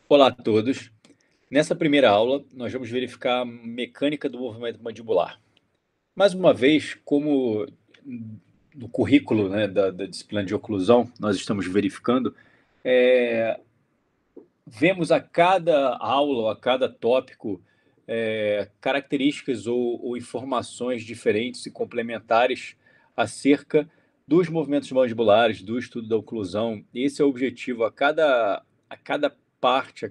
Olá a todos. Nessa primeira aula, nós vamos verificar a mecânica do movimento mandibular. Mais uma vez, como no currículo, né, da disciplina de oclusão, nós estamos verificando, vemos a cada aula, ou a cada tópico, características ou informações diferentes e complementares acerca dos movimentos mandibulares, do estudo da oclusão. Esse é o objetivo. A cada parte, a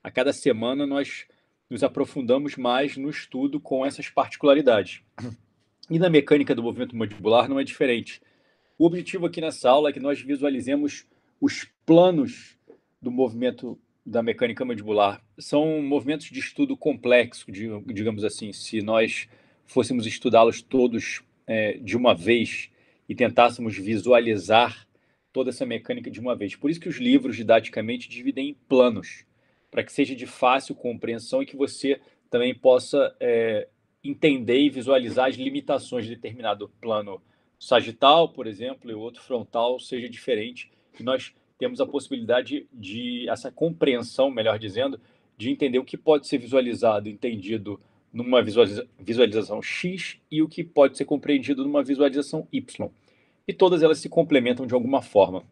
cada semana, nós nos aprofundamos mais no estudo com essas particularidades. E na mecânica do movimento mandibular não é diferente. O objetivo aqui nessa aula é que nós visualizemos os planos do movimento da mecânica mandibular. São movimentos de estudo complexo, digamos assim. Se nós fôssemos estudá-los todos de uma vez e tentássemos visualizar toda essa mecânica de uma vez. Por isso que os livros, didaticamente, dividem em planos, para que seja de fácil compreensão e que você também possa entender e visualizar as limitações de determinado plano sagital, por exemplo, e o outro frontal seja diferente. E nós temos a possibilidade de essa compreensão, melhor dizendo, de entender o que pode ser visualizado, entendido numa visualização X e o que pode ser compreendido numa visualização Y. E todas elas se complementam de alguma forma.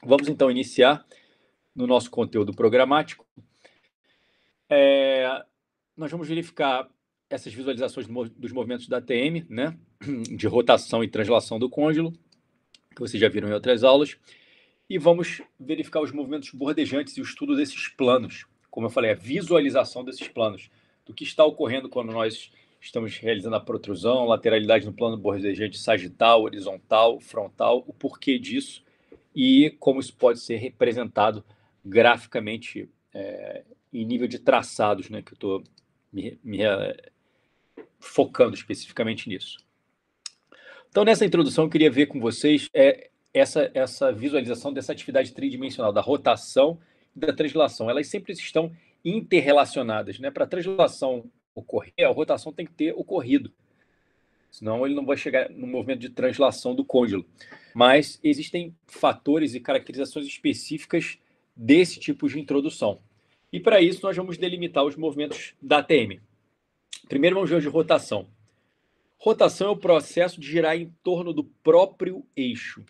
Vamos então iniciar no nosso conteúdo programático. Nós vamos verificar essas visualizações dos movimentos da ATM, né, de rotação e translação do côndilo, que vocês já viram em outras aulas, e vamos verificar os movimentos bordejantes e o estudo desses planos. Como eu falei, a visualização desses planos, do que está ocorrendo quando nós estamos realizando a protrusão, lateralidade no plano bordejante sagital, horizontal, frontal, o porquê disso e como isso pode ser representado graficamente em nível de traçados, né, que eu estou me focando especificamente nisso. Então, nessa introdução, eu queria ver com vocês essa visualização dessa atividade tridimensional, da rotação e da translação. Elas sempre estão interrelacionadas, né? Para a translação ocorrer, a rotação tem que ter ocorrido, senão ele não vai chegar no movimento de translação do côndilo. Mas existem fatores e caracterizações específicas desse tipo de introdução. E para isso, nós vamos delimitar os movimentos da ATM. Primeiro, vamos ver os de rotação. Rotação é o processo de girar em torno do próprio eixo.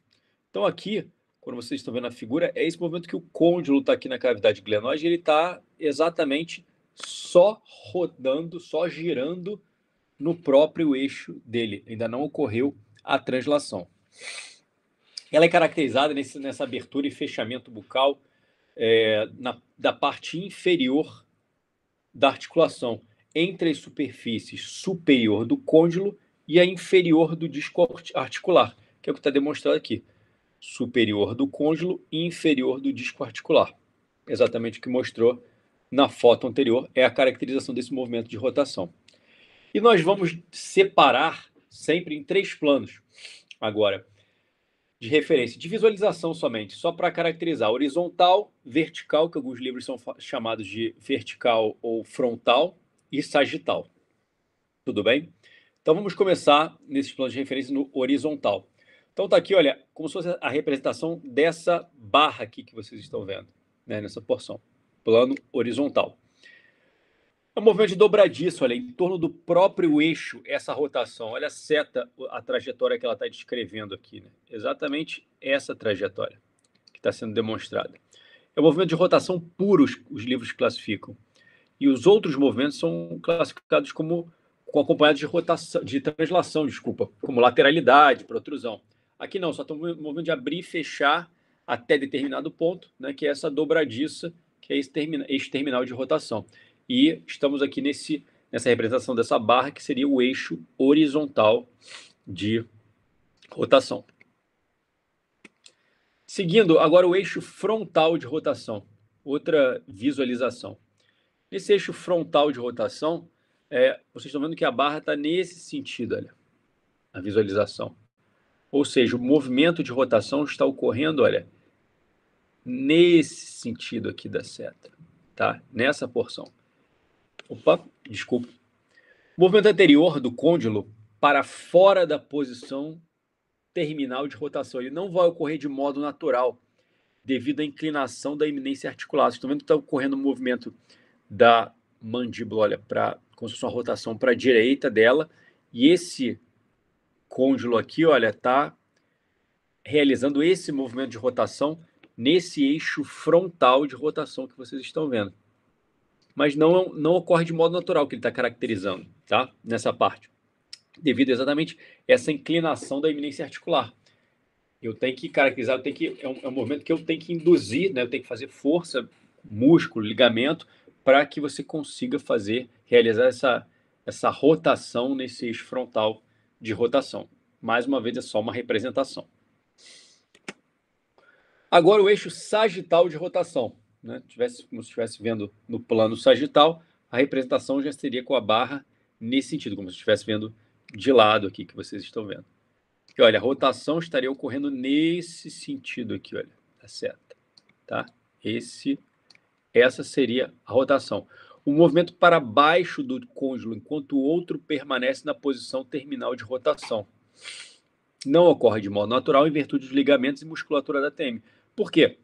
Então, aqui, quando vocês estão vendo a figura, é esse movimento que o côndilo está aqui na cavidade glenoide, ele está exatamente só rodando, só girando no próprio eixo dele. Ainda não ocorreu a translação. Ela é caracterizada nessa abertura e fechamento bucal da parte inferior da articulação, entre as superfícies superior do côndilo e a inferior do disco articular, que é o que está demonstrado aqui. Superior do côndilo e inferior do disco articular. Exatamente o que mostrou na foto anterior, é a caracterização desse movimento de rotação. E nós vamos separar sempre em 3 planos, agora, de referência, de visualização somente, só para caracterizar horizontal, vertical, que alguns livros são chamados de vertical ou frontal, e sagital. Tudo bem? Então vamos começar nesses planos de referência no horizontal. Então tá aqui, olha, como se fosse a representação dessa barra aqui que vocês estão vendo, né, nessa porção. Plano horizontal. É um movimento de dobradiça, olha, em torno do próprio eixo, essa rotação. Olha a seta, a trajetória que ela está descrevendo aqui, né? Exatamente essa trajetória que está sendo demonstrada. É um movimento de rotação puro, os livros classificam. E os outros movimentos são classificados como acompanhados de rotação, de translação, desculpa, como lateralidade, protrusão. Aqui não, só estamos no movimento de abrir e fechar até determinado ponto, né, que é essa dobradiça, que é esse terminal de rotação. E estamos aqui nessa representação dessa barra, que seria o eixo horizontal de rotação. Seguindo, agora o eixo frontal de rotação, outra visualização. Nesse eixo frontal de rotação, vocês estão vendo que a barra está nesse sentido, olha, a visualização. Ou seja, o movimento de rotação está ocorrendo, olha, nesse sentido aqui da seta, tá? Nessa porção. Opa, desculpa. O movimento anterior do côndilo para fora da posição terminal de rotação. Ele não vai ocorrer de modo natural, devido à inclinação da eminência articular. Vocês estão vendo que está ocorrendo um movimento da mandíbula, olha, como se fosse uma rotação para a direita dela, e esse côndilo aqui, olha, está realizando esse movimento de rotação nesse eixo frontal de rotação que vocês estão vendo. Mas não ocorre de modo natural que ele está caracterizando, tá? Nessa parte. Devido exatamente a essa inclinação da eminência articular. Eu tenho que caracterizar, é um movimento que eu tenho que induzir, né? Eu tenho que fazer força, músculo, ligamento, para que você consiga realizar essa rotação nesse eixo frontal de rotação. Mais uma vez, é só uma representação. Agora, o eixo sagital de rotação. Né? Como se estivesse vendo no plano sagital, a representação já seria com a barra nesse sentido, como se estivesse vendo de lado aqui, que vocês estão vendo. E olha, a rotação estaria ocorrendo nesse sentido aqui, olha, a seta, tá? Essa seria a rotação. O movimento para baixo do côndilo, enquanto o outro permanece na posição terminal de rotação. Não ocorre de modo natural em virtude dos ligamentos e musculatura da TM. Por quê?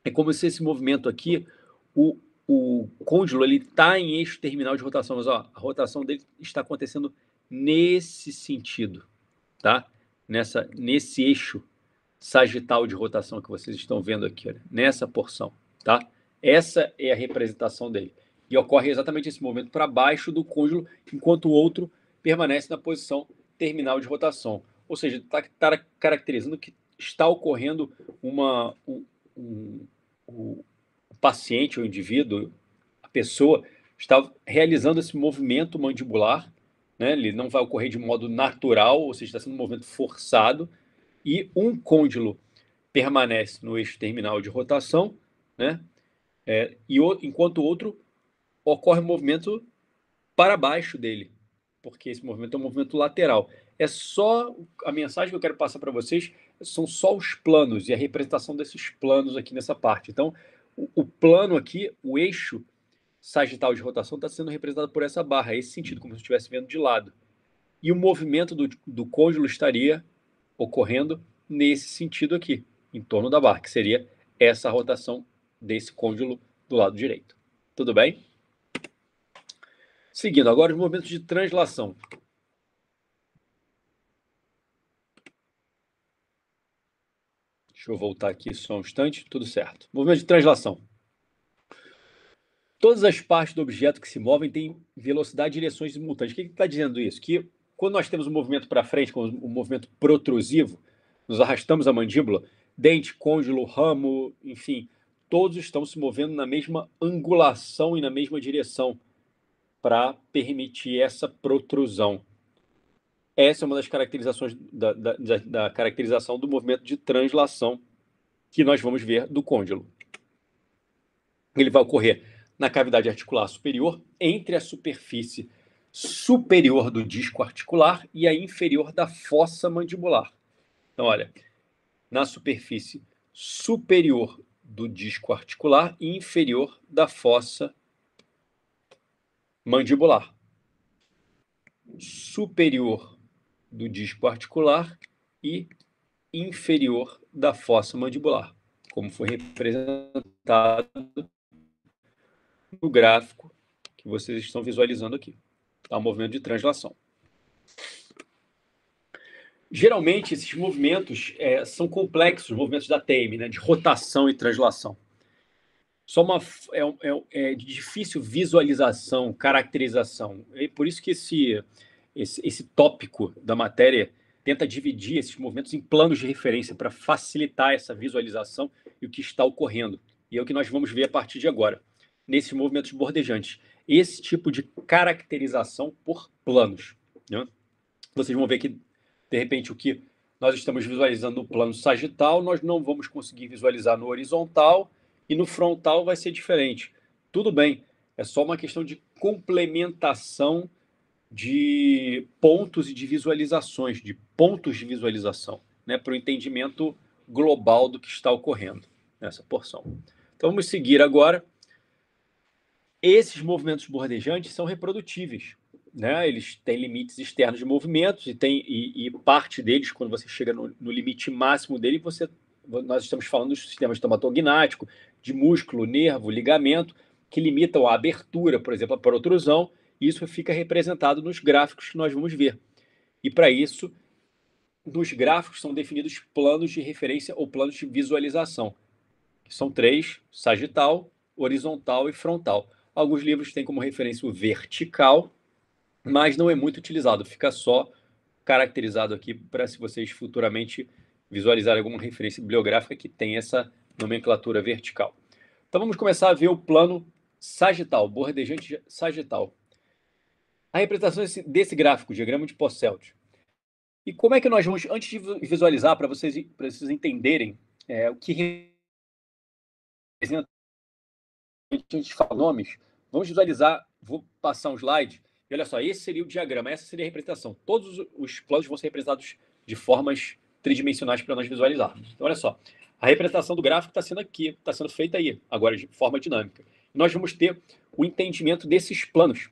É como se esse movimento aqui, o côndilo, ele está em eixo terminal de rotação, mas ó, a rotação dele está acontecendo nesse sentido, tá? Nesse eixo sagital de rotação que vocês estão vendo aqui, olha, nessa porção, tá? Essa é a representação dele. E ocorre exatamente esse movimento para baixo do côndilo, enquanto o outro permanece na posição terminal de rotação. Ou seja, está caracterizando que está ocorrendo o paciente, o indivíduo, a pessoa, está realizando esse movimento mandibular, né? Ele não vai ocorrer de modo natural, ou seja, está sendo um movimento forçado, e um côndilo permanece no eixo terminal de rotação, né? Enquanto o outro ocorre um movimento para baixo dele, porque esse movimento é um movimento lateral. A mensagem que eu quero passar para vocês são só os planos e a representação desses planos aqui nessa parte. Então, o plano aqui, o eixo sagital de rotação está sendo representado por essa barra, esse sentido, como se estivesse vendo de lado. E o movimento do côndilo estaria ocorrendo nesse sentido aqui, em torno da barra, que seria essa rotação desse côndilo do lado direito. Tudo bem? Seguindo, agora os movimentos de translação. Deixa eu voltar aqui só um instante, tudo certo. Movimento de translação. Todas as partes do objeto que se movem têm velocidade e direções simultâneas. O que está dizendo isso? Que quando nós temos um movimento para frente, como um movimento protrusivo, nos arrastamos a mandíbula, dente, côndilo, ramo, enfim, todos estão se movendo na mesma angulação e na mesma direção para permitir essa protrusão. Essa é uma das caracterizações da caracterização do movimento de translação que nós vamos ver do côndilo. Ele vai ocorrer na cavidade articular superior, entre a superfície superior do disco articular e a inferior da fossa mandibular. Então, olha, na superfície superior do disco articular e inferior da fossa mandibular. Superior do disco articular e inferior da fossa mandibular, como foi representado no gráfico que vocês estão visualizando aqui. Tá? O movimento de translação. Geralmente, esses movimentos são complexos, os movimentos da TM, né, de rotação e translação. É de difícil visualização, caracterização. É por isso que esse tópico da matéria tenta dividir esses movimentos em planos de referência para facilitar essa visualização e o que está ocorrendo. E é o que nós vamos ver a partir de agora, nesses movimentos bordejantes. Esse tipo de caracterização por planos. Né? Vocês vão ver que, de repente, o que nós estamos visualizando no plano sagital, nós não vamos conseguir visualizar no horizontal, e no frontal vai ser diferente. Tudo bem, é só uma questão de complementação de pontos e de visualizações, de pontos de visualização, né, para o entendimento global do que está ocorrendo nessa porção. Então, vamos seguir agora. Esses movimentos bordejantes são reprodutíveis. né? Eles têm limites externos de movimentos e parte deles, quando você chega no limite máximo dele, nós estamos falando do sistema estomatognático, de músculo, nervo, ligamento, que limitam a abertura, por exemplo, a protrusão, e isso fica representado nos gráficos que nós vamos ver. E para isso, nos gráficos são definidos planos de referência ou planos de visualização, que são 3: sagital, horizontal e frontal. Alguns livros têm como referência o vertical, mas não é muito utilizado, fica só caracterizado aqui para se vocês futuramente visualizarem alguma referência bibliográfica que tem essa nomenclatura vertical. Então vamos começar a ver o plano sagital, bordejante sagital. A representação desse gráfico, diagrama de Posselt. E como é que nós vamos, antes de visualizar, para vocês entenderem o que representa, a gente fala nomes, vamos visualizar, vou passar um slide, e olha só, esse seria o diagrama, essa seria a representação. Todos os planos vão ser representados de formas tridimensionais para nós visualizarmos. Então, olha só, a representação do gráfico está sendo aqui, está sendo feita aí, agora de forma dinâmica. Nós vamos ter o entendimento desses planos.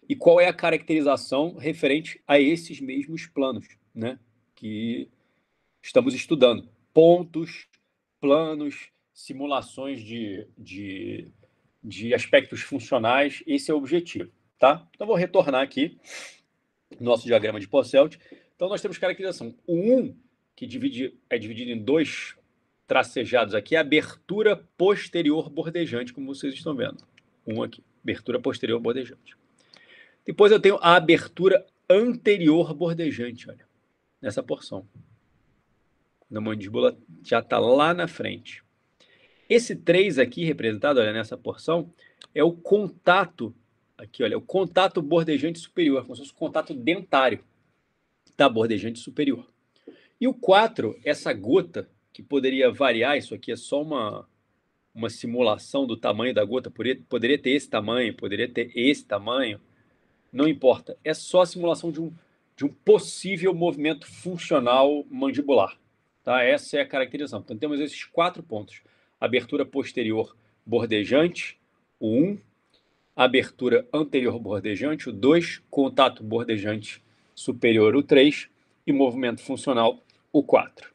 E qual é a caracterização referente a esses mesmos planos, né, que estamos estudando? Pontos, planos, simulações de aspectos funcionais, esse é o objetivo, tá? Então, vou retornar aqui no nosso diagrama de Posselt. Então, nós temos caracterização. O 1, que é dividido em 2 tracejados aqui, é a abertura posterior bordejante, como vocês estão vendo. 1 aqui, abertura posterior bordejante. Depois eu tenho a abertura anterior bordejante, olha, nessa porção. A mandíbula já está lá na frente. Esse 3 aqui representado, olha, nessa porção, é o contato, aqui, olha, o contato bordejante superior, como se fosse o contato dentário da bordejante superior. E o 4, essa gota, que poderia variar, isso aqui é só uma simulação do tamanho da gota, poderia ter esse tamanho, poderia ter esse tamanho, não importa, é só a simulação de um possível movimento funcional mandibular. Tá? Essa é a caracterização. Então, temos esses 4 pontos. Abertura posterior bordejante, o 1. Abertura anterior bordejante, o 2. Contato bordejante superior, o 3. E movimento funcional, o 4.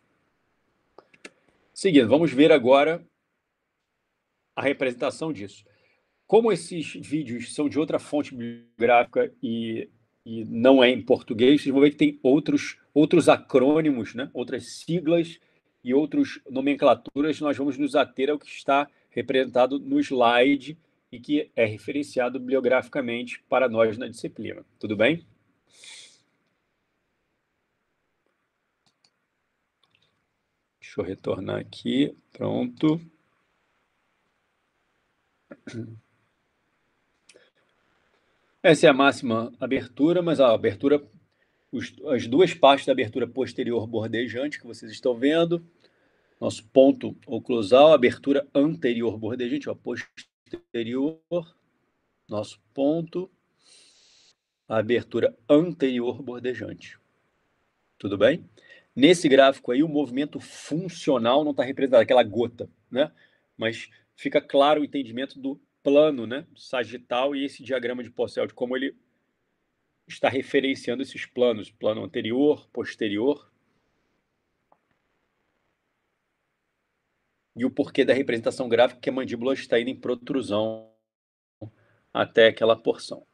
Seguindo, vamos ver agora a representação disso. Como esses vídeos são de outra fonte bibliográfica e não é em português, vocês vão ver que tem outros acrônimos, né? Outras siglas e outras nomenclaturas. Nós vamos nos ater ao que está representado no slide e que é referenciado bibliograficamente para nós na disciplina. Tudo bem? Deixa eu retornar aqui. Pronto. Essa é a máxima abertura, mas a abertura, as 2 partes da abertura posterior bordejante que vocês estão vendo, nosso ponto oclusal, abertura anterior bordejante, ó, posterior, nosso ponto, abertura anterior bordejante. Tudo bem? Nesse gráfico aí, o movimento funcional não está representado, aquela gota, né? Mas fica claro o entendimento do plano, né, sagital, e esse diagrama de Posselt, como ele está referenciando esses planos, plano anterior, posterior, e o porquê da representação gráfica, que a mandíbula está indo em protrusão até aquela porção.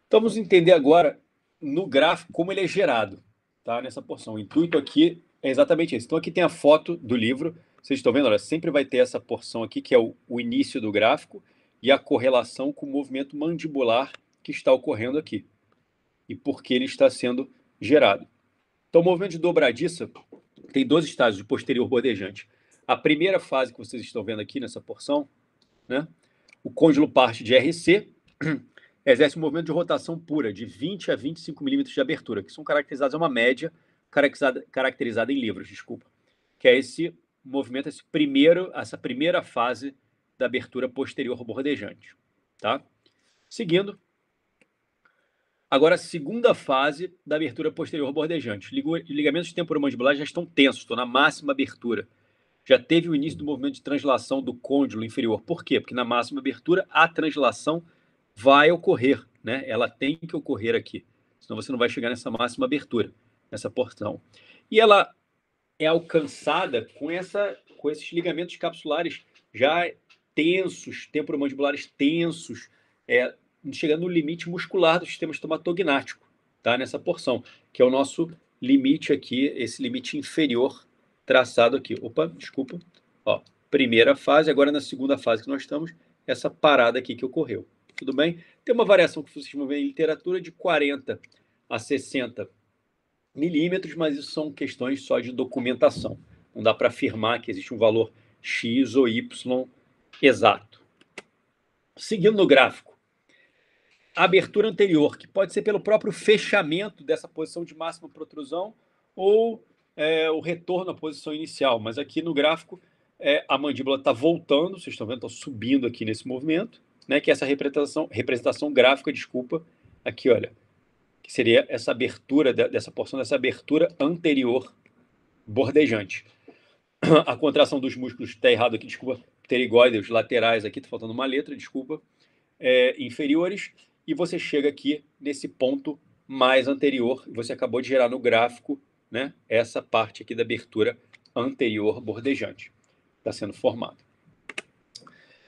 Então, vamos entender agora no gráfico como ele é gerado, tá, nessa porção. O intuito aqui é exatamente esse. Então, aqui tem a foto do livro. Vocês estão vendo? Olha, sempre vai ter essa porção aqui, que é o início do gráfico, e a correlação com o movimento mandibular que está ocorrendo aqui, e por que ele está sendo gerado. Então, o movimento de dobradiça tem 2 estágios de posterior bordejante. A primeira fase que vocês estão vendo aqui nessa porção, né, o côndilo parte de RC, exerce um movimento de rotação pura, de 20 a 25 milímetros de abertura, que são caracterizados, é uma média caracterizada em livros, desculpa, que é esse movimento, essa primeira fase da abertura posterior bordejante. Tá? Seguindo, agora a segunda fase da abertura posterior bordejante. Ligamentos temporomandibulares já estão tensos, estão na máxima abertura. Já teve o início do movimento de translação do côndilo inferior. Por quê? Porque na máxima abertura a translação vai ocorrer, né? Ela tem que ocorrer aqui, senão você não vai chegar nessa máxima abertura, nessa porção. E ela é alcançada com esses ligamentos capsulares já tensos, temporomandibulares tensos, chegando no limite muscular do sistema estomatognático, tá? Nessa porção, que é o nosso limite aqui, esse limite inferior traçado aqui. Opa, desculpa. Ó, primeira fase, agora na segunda fase que nós estamos, essa parada aqui que ocorreu. Tudo bem? Tem uma variação que vocês vão ver em literatura de 40 a 60 milímetros, mas isso são questões só de documentação. Não dá para afirmar que existe um valor X ou Y exato. Seguindo no gráfico, a abertura anterior, que pode ser pelo próprio fechamento dessa posição de máxima protrusão ou o retorno à posição inicial, mas aqui no gráfico a mandíbula está voltando, vocês estão vendo, está subindo aqui nesse movimento, né, que é essa representação gráfica, desculpa, aqui, olha, que seria essa abertura, dessa porção dessa abertura anterior bordejante. A contração dos músculos está errado aqui, desculpa, pterigóideos laterais aqui, está faltando uma letra, desculpa, inferiores, e você chega aqui nesse ponto mais anterior, e você acabou de gerar no gráfico, né, essa parte aqui da abertura anterior bordejante. Está sendo formado.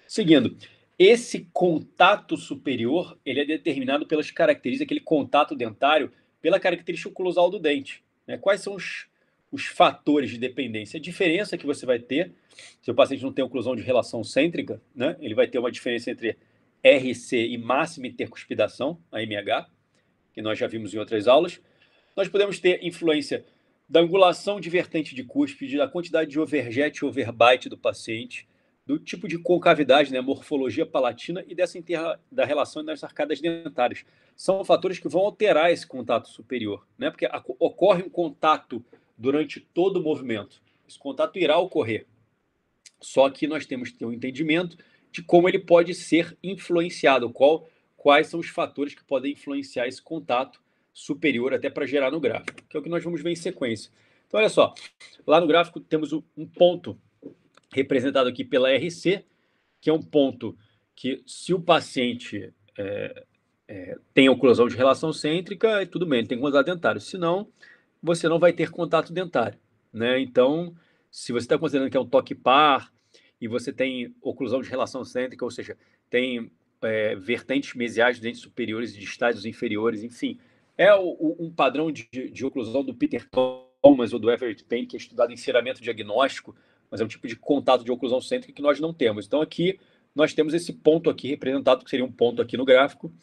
Seguindo, esse contato superior, ele é determinado pelas características, aquele contato dentário, pela característica oclusal do dente. Né? Quais são os fatores de dependência? A diferença que você vai ter, se o paciente não tem oclusão de relação cêntrica, né? Ele vai ter uma diferença entre RC e máxima intercuspidação, a MH, que nós já vimos em outras aulas. Nós podemos ter influência da angulação de vertente de cúspide, da quantidade de overjet e overbite do paciente, do tipo de concavidade, né, morfologia palatina e da relação das arcadas dentárias. São fatores que vão alterar esse contato superior, né, porque ocorre um contato durante todo o movimento. Esse contato irá ocorrer. Só que nós temos que ter um entendimento de como ele pode ser influenciado, quais são os fatores que podem influenciar esse contato superior até para gerar no gráfico, que é o que nós vamos ver em sequência. Então, olha só, lá no gráfico temos um ponto representado aqui pela RC, que é um ponto que, se o paciente tem oclusão de relação cêntrica, tudo bem, ele tem contato dentário. Se não, você não vai ter contato dentário. Né? Então, se você está considerando que é um toque par e você tem oclusão de relação cêntrica, ou seja, tem vertentes mesiais de dentes superiores e de estádios inferiores, enfim, é um padrão de oclusão do Peter Thomas ou do Everett Payne, que é estudado em enceramento diagnóstico, mas é um tipo de contato de oclusão cêntrica que nós não temos. Então, aqui, nós temos esse ponto aqui representado, que seria um ponto aqui no gráfico,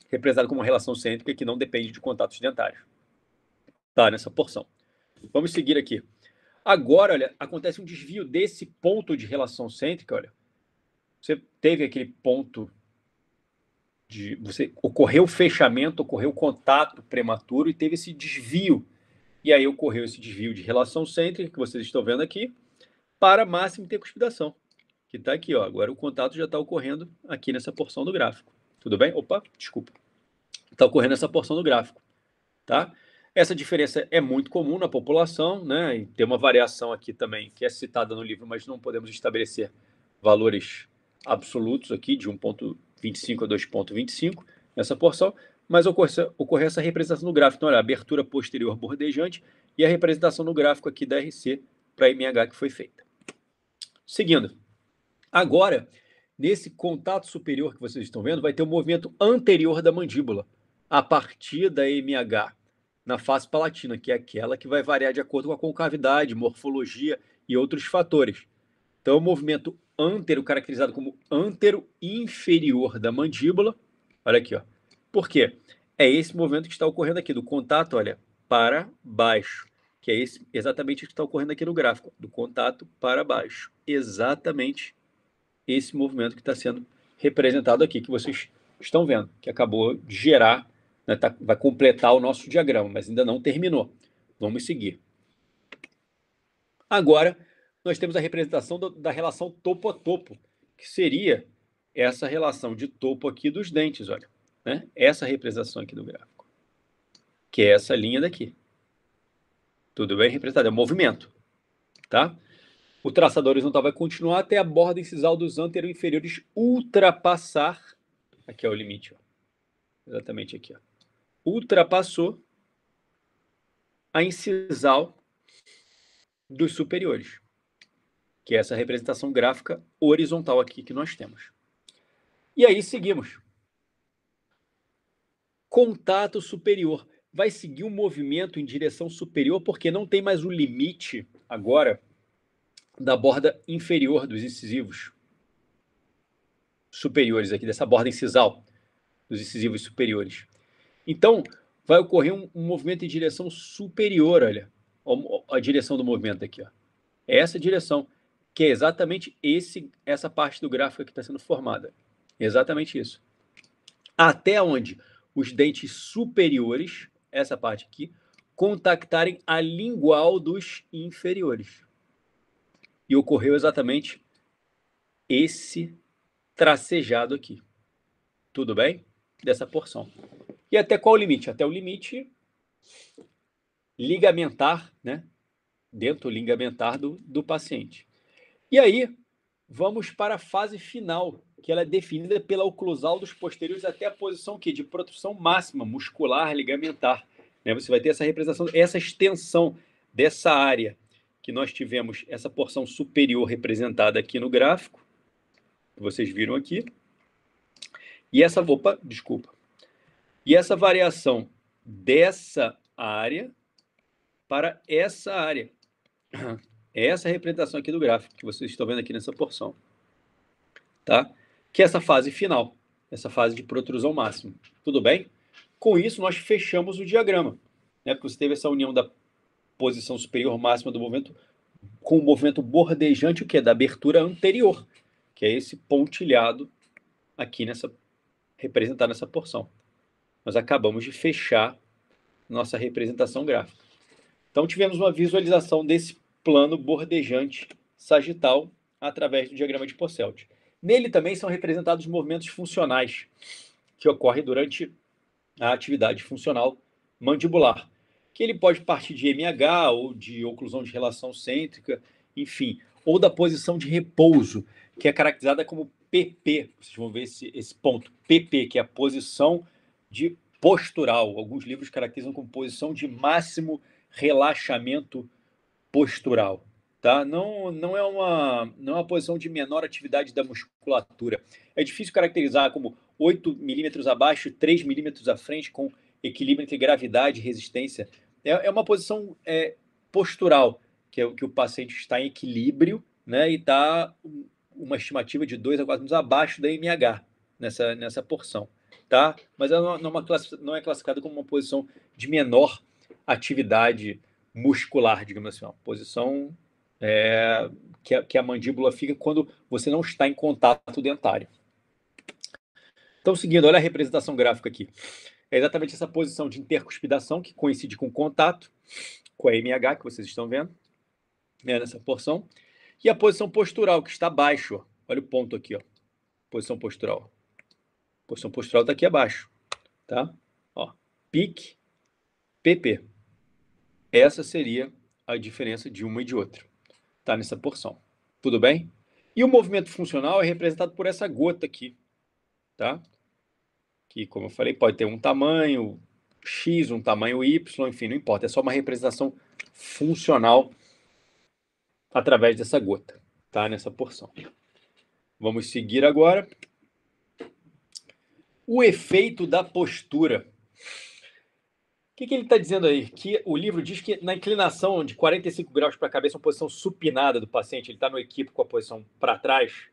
representado como uma relação cêntrica que não depende de contatos dentários. Tá, nessa porção. Vamos seguir aqui. Agora, olha, acontece um desvio desse ponto de relação cêntrica, olha. Você teve aquele ponto ocorreu o fechamento, ocorreu o contato prematuro e teve esse desvio. E aí ocorreu esse desvio de relação cêntrica, que vocês estão vendo aqui, para máxima intercuspidação, que está aqui, ó. Agora o contato já está ocorrendo aqui nessa porção do gráfico. Tudo bem? Opa, desculpa. Está ocorrendo essa porção do gráfico, tá? Essa diferença é muito comum na população, né? E tem uma variação aqui também que é citada no livro, mas não podemos estabelecer valores absolutos aqui de 1,25 a 2,25 nessa porção, mas ocorre essa representação no gráfico. Então, olha, a abertura posterior bordejante e a representação no gráfico aqui da RC para a MH que foi feita. Seguindo. Agora, nesse contato superior que vocês estão vendo, vai ter um movimento anterior da mandíbula, a partir da MH, na face palatina, que é aquela que vai variar de acordo com a concavidade, morfologia e outros fatores. Então, o movimento antero, caracterizado como antero inferior da mandíbula, olha aqui, ó. Por quê? É esse movimento que está ocorrendo aqui, do contato, olha, para baixo, que é exatamente o que está ocorrendo aqui no gráfico, do contato para baixo. Exatamente esse movimento que está sendo representado aqui, que vocês estão vendo, que acabou de gerar, né, vai completar o nosso diagrama, mas ainda não terminou. Vamos seguir. Agora, nós temos a representação da relação topo a topo, que seria essa relação de topo aqui dos dentes, olha. Né? Essa representação aqui do gráfico, que é essa linha daqui. Tudo bem representado? É um movimento, tá? O traçador horizontal vai continuar até a borda incisal dos antero-inferiores ultrapassar, aqui é o limite, ó, exatamente aqui, ó, ultrapassou a incisal dos superiores, que é essa representação gráfica horizontal aqui que nós temos. E aí seguimos. Contato superior. Vai seguir um movimento em direção superior, porque não tem mais o limite agora da borda inferior dos incisivos superiores aqui, dessa borda incisal dos incisivos superiores. Então, vai ocorrer um movimento em direção superior, olha, a direção do movimento aqui, ó. É essa direção, que é exatamente essa parte do gráfico que está sendo formada. Exatamente isso. Até onde os dentes superiores, essa parte aqui, contactarem a lingual dos inferiores. E ocorreu exatamente esse tracejado aqui. Tudo bem? Dessa porção. E até qual o limite? Até o limite ligamentar, né? Dentro ligamentar do paciente. E aí, vamos para a fase final, que ela é definida pela oclusal dos posteriores até a posição de protrusão máxima muscular ligamentar. Né? Você vai ter essa representação, essa extensão dessa área que nós tivemos, essa porção superior representada aqui no gráfico, que vocês viram aqui. E essa, E essa variação dessa área para essa área. É essa representação aqui do gráfico que vocês estão vendo aqui nessa porção. Tá? Que é essa fase final, essa fase de protrusão máxima. Tudo bem? Com isso, nós fechamos o diagrama. Né? Porque você teve essa união da posição superior máxima do movimento com o movimento bordejante, o que é da abertura anterior, que é esse pontilhado aqui representado nessa porção. Nós acabamos de fechar nossa representação gráfica. Então, tivemos uma visualização desse plano bordejante sagital através do diagrama de Posselt. Nele também são representados movimentos funcionais que ocorrem durante a atividade funcional mandibular, que ele pode partir de MH ou de oclusão de relação cêntrica, enfim, ou da posição de repouso, que é caracterizada como PP. Vocês vão ver esse ponto, PP, que é a posição de postural. Alguns livros caracterizam como posição de máximo relaxamento postural. Tá? Não é uma posição de menor atividade da musculatura. É difícil caracterizar como 8 milímetros abaixo, 3 milímetros à frente, com equilíbrio entre gravidade e resistência. É uma posição postural, que o paciente está em equilíbrio, né, e está uma estimativa de 2 a 4 minutos abaixo da MH nessa porção. Tá? Mas ela não é classificada como uma posição de menor atividade muscular, digamos assim, uma posição que a mandíbula fica quando você não está em contato dentário. Então, seguindo, olha a representação gráfica aqui. É exatamente essa posição de intercuspidação que coincide com o contato, com a MH, que vocês estão vendo, né, nessa porção. E a posição postural, que está abaixo. Ó. Olha o ponto aqui, ó. Posição postural. A posição postural está aqui abaixo. Tá? Ó, pique, PP. Essa seria a diferença de uma e de outra. Tá nessa porção. Tudo bem? E o movimento funcional é representado por essa gota aqui, tá? Que, como eu falei, pode ter um tamanho X, um tamanho Y, enfim, não importa. É só uma representação funcional através dessa gota, tá? Nessa porção. Vamos seguir agora. O efeito da postura. O que ele está dizendo aí? Que o livro diz que na inclinação de 45 graus para a cabeça, uma posição supinada do paciente, ele está no equipo com a posição para trás,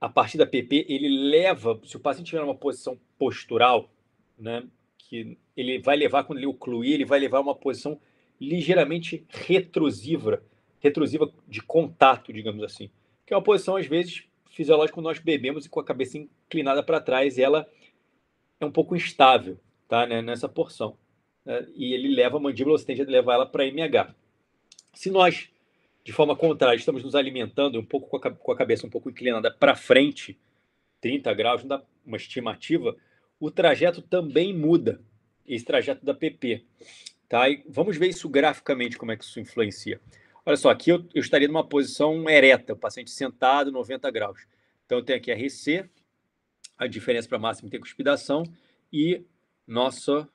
a partir da PP, ele leva, se o paciente tiver uma posição postural, né, que ele vai levar, quando ele ocluir, ele vai levar uma posição ligeiramente retrosiva de contato, digamos assim, que é uma posição, às vezes, fisiológica, quando nós bebemos e com a cabeça inclinada para trás, e ela é um pouco instável, tá, né, nessa porção. Né, e ele leva a mandíbula, você tende a levar ela para MH. Se nós, de forma contrária, estamos nos alimentando um pouco com a cabeça um pouco inclinada para frente, 30 graus, não dá uma estimativa, o trajeto também muda, esse trajeto da PP. Tá? E vamos ver isso graficamente, como é que isso influencia. Olha só, aqui eu estaria numa posição ereta, o paciente sentado, 90 graus. Então eu tenho aqui a RC, a diferença para máxima intercuspidação, e nosso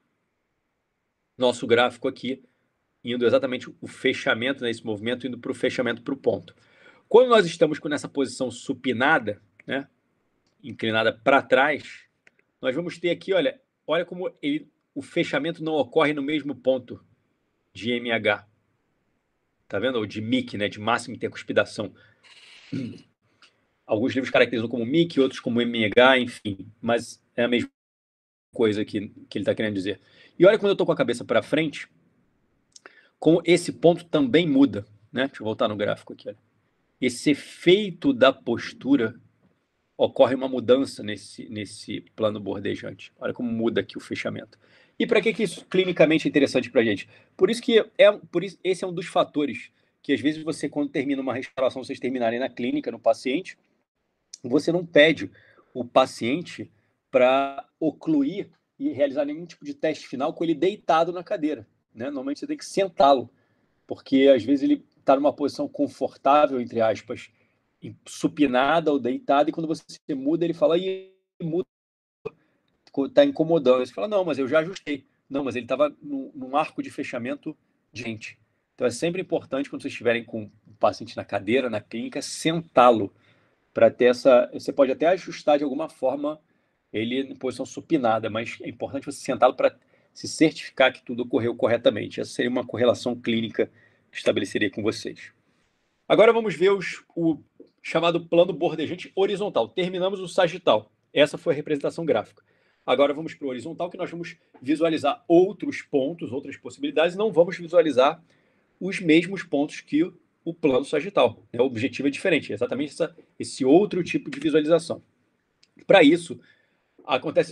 gráfico aqui indo exatamente o fechamento, né, esse movimento indo para o fechamento para o ponto. Quando nós estamos nessa posição supinada, né, inclinada para trás, nós vamos ter aqui, olha como o fechamento não ocorre no mesmo ponto de MH. Tá vendo? Ou de MIC, né, de máxima intercuspidação. Alguns livros caracterizam como MIC, outros como MH, enfim, mas é a mesma coisa que ele está querendo dizer. E olha quando eu estou com a cabeça para frente, com esse ponto também muda, né? Deixa eu voltar no gráfico aqui. Olha. Esse efeito da postura ocorre uma mudança nesse plano bordejante. Olha como muda aqui o fechamento. E para que isso clinicamente é interessante para a gente? Por isso que esse é um dos fatores que às vezes você, quando termina uma restauração, vocês terminarem na clínica, no paciente, você não pede o paciente para ocluir e realizar nenhum tipo de teste final com ele deitado na cadeira. Né? Normalmente você tem que sentá-lo, porque às vezes ele está numa posição confortável, entre aspas, supinada ou deitada, e quando você muda, ele fala, e muda, está incomodando. Você fala, não, mas eu já ajustei. Não, mas ele estava num arco de fechamento gente. Então é sempre importante, quando vocês estiverem com o paciente na cadeira, na clínica, sentá-lo para ter essa. Você pode até ajustar de alguma forma ele em posição supinada, mas é importante você sentá-lo para se certificar que tudo ocorreu corretamente. Essa seria uma correlação clínica que estabeleceria com vocês. Agora vamos ver o chamado plano bordejante horizontal. Terminamos o sagital. Essa foi a representação gráfica. Agora vamos para o horizontal, que nós vamos visualizar outros pontos, outras possibilidades, e não vamos visualizar os mesmos pontos que o plano sagital. O objetivo é diferente, é exatamente esse outro tipo de visualização. Para isso,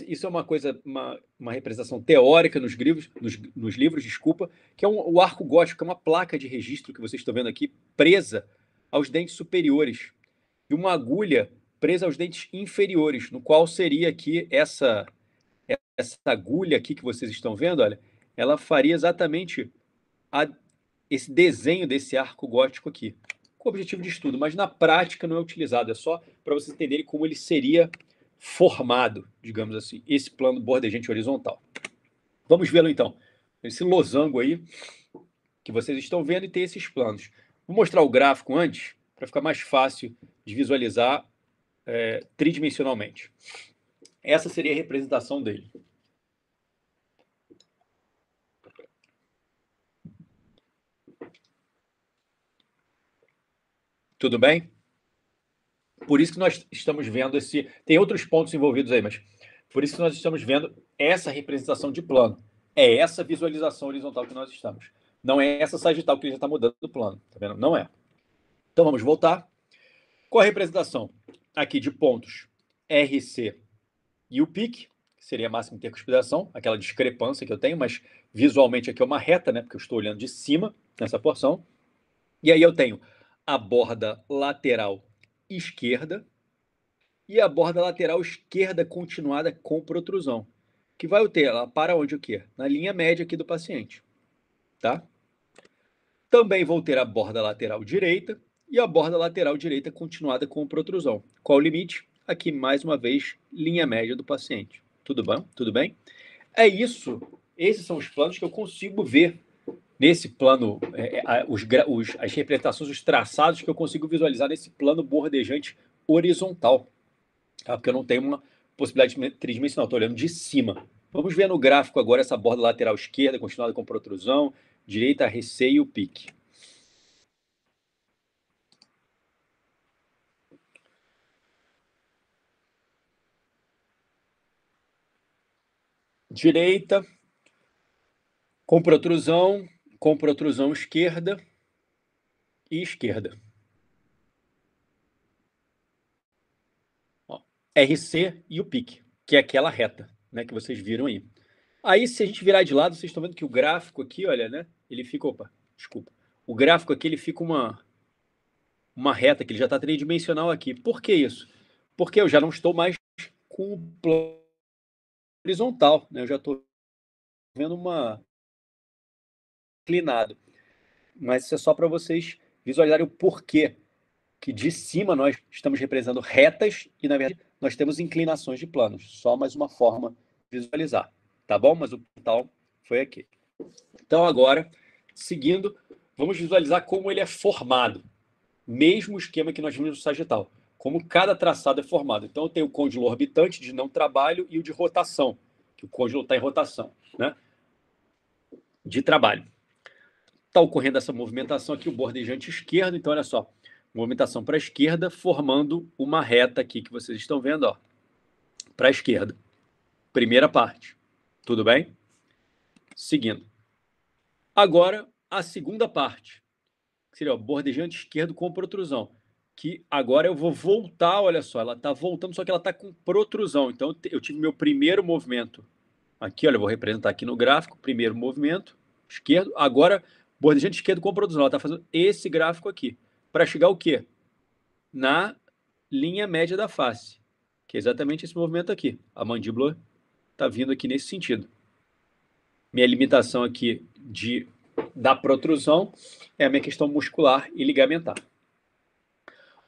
isso é uma coisa, uma representação teórica nos livros, desculpa, que é o arco gótico, que é uma placa de registro que vocês estão vendo aqui, presa aos dentes superiores, e uma agulha presa aos dentes inferiores, no qual seria aqui essa agulha aqui que vocês estão vendo, olha, ela faria exatamente esse desenho desse arco gótico aqui, com o objetivo de estudo, mas na prática não é utilizado, é só para vocês entenderem como ele seria formado, digamos assim, esse plano bordejante horizontal. Vamos vê-lo então. Esse losango aí que vocês estão vendo e tem esses planos. Vou mostrar o gráfico antes, para ficar mais fácil de visualizar tridimensionalmente. Essa seria a representação dele. Tudo bem? Por isso que nós estamos vendo esse... Tem outros pontos envolvidos aí, mas por isso que nós estamos vendo essa representação de plano. É essa visualização horizontal que nós estamos. Não é essa sagital que ele já está mudando do plano. Tá vendo? Não é. Então vamos voltar. Com a representação aqui de pontos RC e o PIC, que seria a máxima intercuspidação, aquela discrepância que eu tenho, mas visualmente aqui é uma reta, né? Porque eu estou olhando de cima nessa porção. E aí eu tenho a borda lateral esquerda e a borda lateral esquerda continuada com protrusão, que vai ter ela para onde o quê? Na linha média aqui do paciente, tá? Também vou ter a borda lateral direita e a borda lateral direita continuada com protrusão. Qual o limite? Aqui, mais uma vez, linha média do paciente. Tudo bom? Tudo bem? É isso. Esses são os planos que eu consigo ver nesse plano, as representações, os traçados que eu consigo visualizar nesse plano bordejante horizontal. Tá? Porque eu não tenho uma possibilidade tridimensional, estou olhando de cima. Vamos ver no gráfico agora essa borda lateral esquerda continuada com protrusão, direita, receio e o pique. Direita, com protrusão esquerda e esquerda. Ó, RC e o pique, que é aquela reta, né, que vocês viram aí. Aí, se a gente virar de lado, vocês estão vendo que o gráfico aqui, olha, né, ele fica, desculpa. O gráfico aqui, ele fica uma reta, que ele já está tridimensional aqui. Por que isso? Porque eu já não estou mais com o plano horizontal, né, eu já estou vendo uma inclinado. Mas isso é só para vocês visualizarem o porquê que de cima nós estamos representando retas e, na verdade, nós temos inclinações de planos. Só mais uma forma visualizar, tá bom? Mas o portal foi aqui. Então, agora, seguindo, vamos visualizar como ele é formado. Mesmo esquema que nós vimos no sagital. Como cada traçado é formado. Então, eu tenho o côndilo orbitante de não trabalho e o de rotação, que o côndilo está em rotação, né? De trabalho. Está ocorrendo essa movimentação aqui, o bordejante esquerdo. Então, olha só, movimentação para a esquerda, formando uma reta aqui que vocês estão vendo, ó, para a esquerda. Primeira parte. Tudo bem? Seguindo. Agora, a segunda parte, que seria o bordejante esquerdo com protrusão. Que agora eu vou voltar, olha só, ela está voltando, só que ela está com protrusão. Então, eu tive meu primeiro movimento. Aqui, olha, eu vou representar aqui no gráfico, primeiro movimento, esquerdo. Agora, bordejante esquerdo com protrusão. Ela está fazendo esse gráfico aqui. Para chegar o quê? Na linha média da face. Que é exatamente esse movimento aqui. A mandíbula está vindo aqui nesse sentido. Minha limitação aqui da protrusão é a minha questão muscular e ligamentar.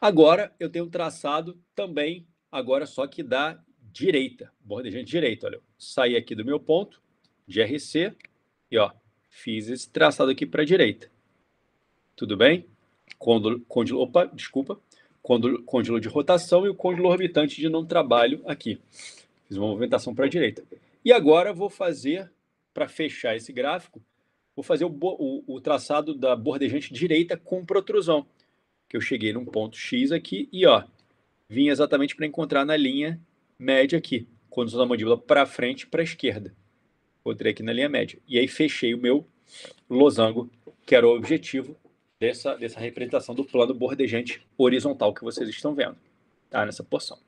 Agora eu tenho um traçado também, agora só que da direita, bordejante direito. Olha, eu saí aqui do meu ponto de RC e ó, fiz esse traçado aqui para a direita. Tudo bem? Côndilo de rotação e o côndilo orbitante de não trabalho aqui. Fiz uma movimentação para a direita. E agora vou fazer, para fechar esse gráfico, vou fazer o traçado da bordejante direita com protrusão. Que eu cheguei num ponto X aqui e, ó, vim exatamente para encontrar na linha média aqui. Condução da mandíbula para frente e para a esquerda. Botei aqui na linha média. E aí fechei o meu losango, que era o objetivo dessa representação do plano bordejante horizontal que vocês estão vendo, tá? Nessa porção.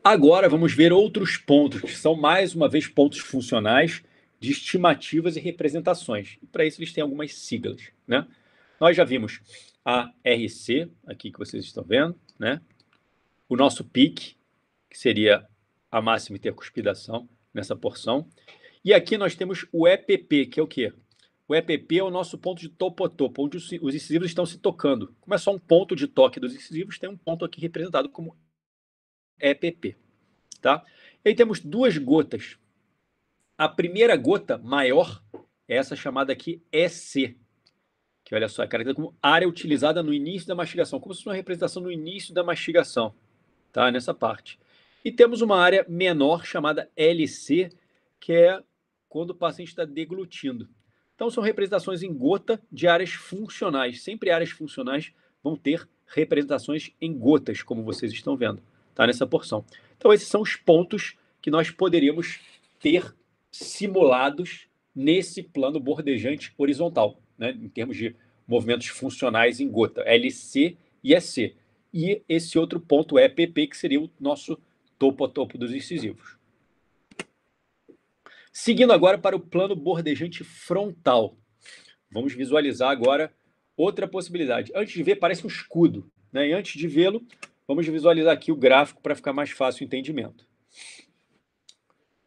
Agora vamos ver outros pontos, que são, mais uma vez, pontos funcionais de estimativas e representações. E para isso eles têm algumas siglas, né? Nós já vimos a RC, aqui que vocês estão vendo, né? O nosso PIC, que seria a máxima intercuspidação nessa porção. E aqui nós temos o EPP, que é o quê? O EPP é o nosso ponto de topo a topo, onde os incisivos estão se tocando. Como é só um ponto de toque dos incisivos, tem um ponto aqui representado como EPP. Tá? E aí temos duas gotas. A primeira gota maior é essa chamada aqui EC, que olha só, é caracterizada como área utilizada no início da mastigação, como se fosse uma representação no início da mastigação, tá? Nessa parte. E temos uma área menor chamada LC, que é quando o paciente está deglutindo. Então são representações em gota de áreas funcionais. Sempre áreas funcionais vão ter representações em gotas, como vocês estão vendo, tá? Nessa porção. Então esses são os pontos que nós poderíamos ter simulados nesse plano bordejante horizontal, né, em termos de movimentos funcionais em gota, LC e EC. E esse outro ponto EPP, que seria o nosso topo a topo dos incisivos. Seguindo agora para o plano bordejante frontal. Vamos visualizar agora outra possibilidade. Antes de ver, parece um escudo, né? E antes de vê-lo, vamos visualizar aqui o gráfico para ficar mais fácil o entendimento.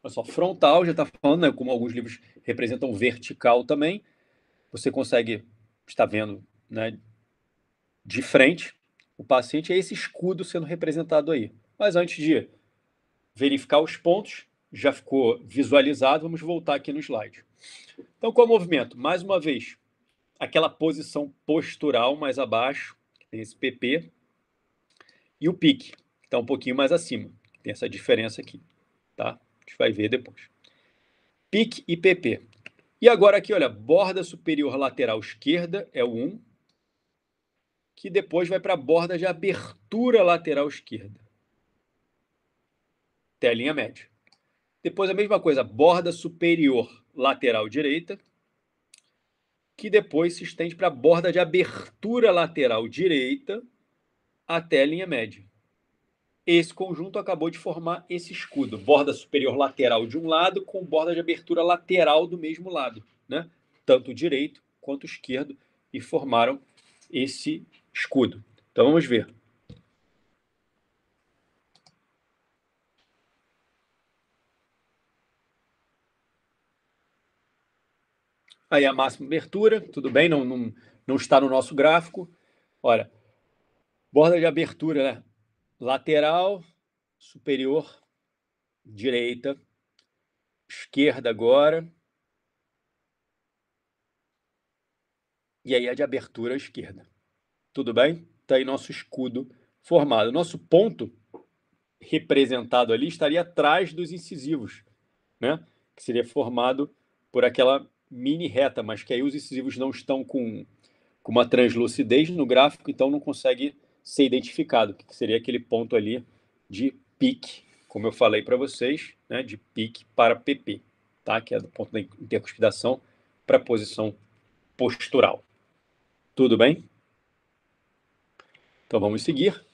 Olha só, frontal já está falando, né, como alguns livros representam vertical também. Você consegue estar vendo, né, de frente o paciente, é esse escudo sendo representado aí. Mas antes de verificar os pontos, já ficou visualizado, vamos voltar aqui no slide. Então, qual é o movimento? Mais uma vez, aquela posição postural mais abaixo, que tem esse PP, e o pique, que está um pouquinho mais acima, tem essa diferença aqui, tá? A gente vai ver depois. Pique e PP. E agora aqui, olha, borda superior lateral esquerda é o 1, que depois vai para a borda de abertura lateral esquerda, até a linha média. Depois a mesma coisa, borda superior lateral direita, que depois se estende para a borda de abertura lateral direita até a linha média. Esse conjunto acabou de formar esse escudo, borda superior lateral de um lado com borda de abertura lateral do mesmo lado, né? Tanto o direito quanto o esquerdo, e formaram esse escudo. Então vamos ver. Aí a máxima abertura, tudo bem, não está no nosso gráfico. Olha, borda de abertura, né? Lateral, superior direita, esquerda agora, e aí a de abertura à esquerda. Tudo bem? Está aí nosso escudo formado. Nosso ponto representado ali estaria atrás dos incisivos, né? Que seria formado por aquela mini reta, mas que aí os incisivos não estão com uma translucidez no gráfico, então não consegue ser identificado, que seria aquele ponto ali de pique, como eu falei para vocês, né? De pique para PP, tá? Que é do ponto da intercuspidação para a posição postural. Tudo bem? Então vamos seguir.